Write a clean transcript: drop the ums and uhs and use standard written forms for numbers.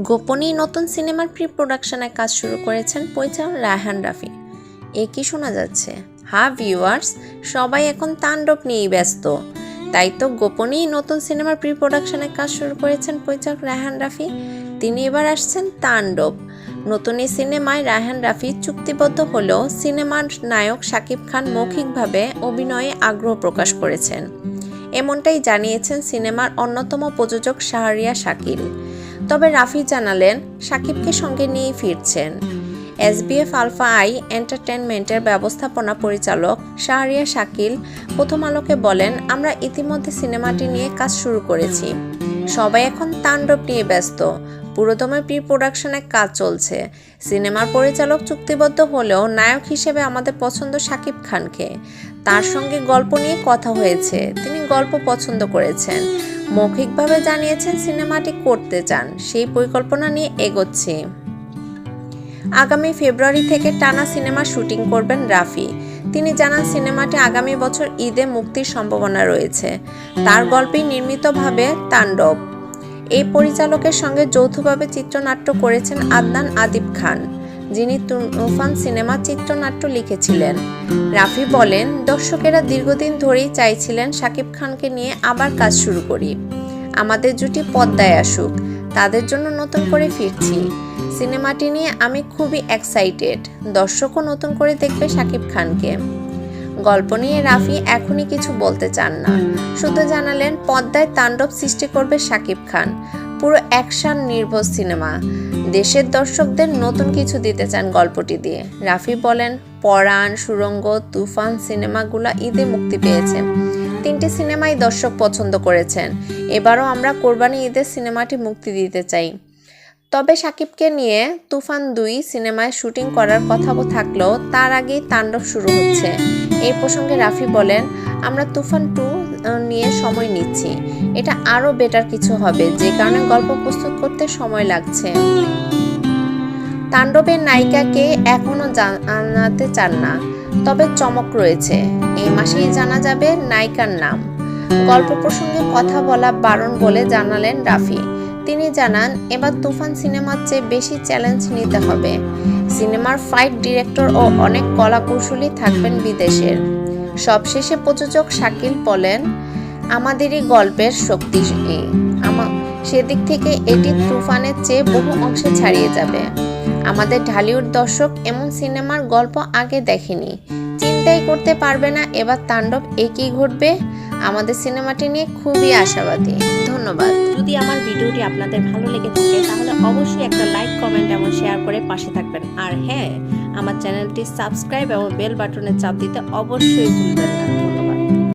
গোপনে নতুন সিনেমার প্রি প্রোডাকশনে কাজ শুরু করেছেন পরিচালক রায়হান রাফি। কি শোনা যাচ্ছে? হ্যাঁ ভিউয়ার্স, সবাই এখন তাণ্ডব নিয়েই ব্যস্ত। তাই তো গোপনেই নতুন সিনেমার প্রি প্রোডাকশনে কাজ শুরু করেছেন পরিচালক রায়হান রাফি। তিনি এবার আসছেন তাণ্ডব। নতুন এই সিনেমায় রায়হান রাফি চুক্তিবদ্ধ হলেও সিনেমার নায়ক শাকিব খান মৌখিকভাবে অভিনয়ে আগ্রহ প্রকাশ করেছেন। এমনটাই জানিয়েছেন সিনেমার অন্যতম প্রযোজক শাহরিয়ার শাকিল। তবে রাফি জানালেন শাকিবকে সঙ্গে নিয়েই ফিরছেন। SBF আলফা আই এন্টারটেইনমেন্টের ব্যবস্থাপনা পরিচালক শাহরিয়ার শাকিল প্রথম আলোকে বলেন, আমরা ইতিমধ্যে সিনেমাটি নিয়ে কাজ শুরু করেছি। সবাই এখন তাণ্ডব নিয়ে ব্যস্ত। পুরোদমে প্রি প্রোডাকশনে কাজ চলছে। সিনেমার পরিচালক চুক্তিবদ্ধ হলেও নায়ক হিসেবে আমাদের পছন্দ শাকিব খানকে। তার সঙ্গে গল্প নিয়ে কথা হয়েছে, তিনি গল্প পছন্দ করেছেন। মৌখিকভাবে জানিয়েছেন সিনেমাটি করতে চান, সেই পরিকল্পনা নিয়ে এগোচ্ছি। আগামী ফেব্রুয়ারি থেকে টানা সিনেমা শুটিং করবেন রাফি। তিনি জানান সিনেমাটি আগামী বছর ঈদে মুক্তির সম্ভাবনা রয়েছে। তার গল্পেই নির্মিতভাবে তাণ্ডব। এই পরিচালকের সঙ্গে যৌথভাবে চিত্রনাট্য করেছেন আদনান আদিব খান, যিনি তুফান সিনেমা চিত্রনাট্য লিখেছিলেন। রাফি বলেন, দর্শকেরা দীর্ঘদিন ধরেই চাইছিলেন শাকিব খানকে নিয়ে আবার কাজ শুরু করি। আমাদের জুটি পর্দায় আসুক, তাদের জন্য নতুন করে ফিরছি। সিনেমাটি নিয়ে আমি খুবই এক্সাইটেড। দর্শকও নতুন করে দেখবে শাকিব খানকে। গল্প নিয়ে রাফি এখনই কিছু বলতে চান না, শুধু জানালেন পর্দায় তাণ্ডব সৃষ্টি করবে শাকিব খান। পুরো অ্যাকশন নির্ভর সিনেমা। দেশের দর্শকদের নতুন কিছু দিতে চান গল্পটি দিয়ে। রাফি বলেন, পরাণ, সুড়ঙ্গ, তুফান সিনেমাগুলো ঈদে মুক্তি পেয়েছে। 3টি সিনেমাই দর্শক পছন্দ করেছেন। এবারও আমরা কোরবানি ঈদের সিনেমাটি মুক্তি দিতে চাই। তবে শাকিবকে নিয়ে তুফান 2 সিনেমায় শুটিং করার কথা থাকলেও তার আগেই তাণ্ডব শুরু হচ্ছে। এই প্রসঙ্গে রাফি বলেন, আমরা তুফান 2 নিয়ে সময় নিচ্ছি। এটা আরও বেটার কিছু হবে, যে কারণে গল্প প্রস্তুত করতে সময় লাগছে। তাণ্ডবের নায়িকাকে এখনও জানাতে চান না, তবে চমক রয়েছে। এই মাসেই জানা যাবে নায়িকার নাম। গল্প প্রসঙ্গে কথা বলা বারণ বলে জানালেন রাফি। তিনি জানান, এবার তুফান সিনেমার চেয়ে বেশি চ্যালেঞ্জ নিতে হবে। সিনেমার ফাইট ডিরেক্টর ও অনেক কলাকুশলী থাকবেন বিদেশের। সবশেষে প্রযোজক শাকিল বলেন, আমাদেরই গল্পের শক্তি সেদিক থেকে এটি তুফানের চেয়ে বহু অংশে ছাড়িয়ে যাবে। আমাদের ঢালিউড দর্শক এমন সিনেমার গল্প আগে দেখেনি, চিন্তাই করতে পারবে না এবার তাণ্ডব কি ঘটবে। আমাদের সিনেমাটি নিয়ে খুবই আশাবাদী। ধন্যবাদ। যদি আমার ভিডিওটি আপনাদের ভালো লেগে থাকে তাহলে অবশ্যই একটা লাইক, কমেন্ট এবং শেয়ার করে পাশে থাকবেন। আর হ্যাঁ, আমার চ্যানেলটি সাবস্ক্রাইব এবং বেল বাটনে চাপ দিতে অবশ্যই ভুলবেন না।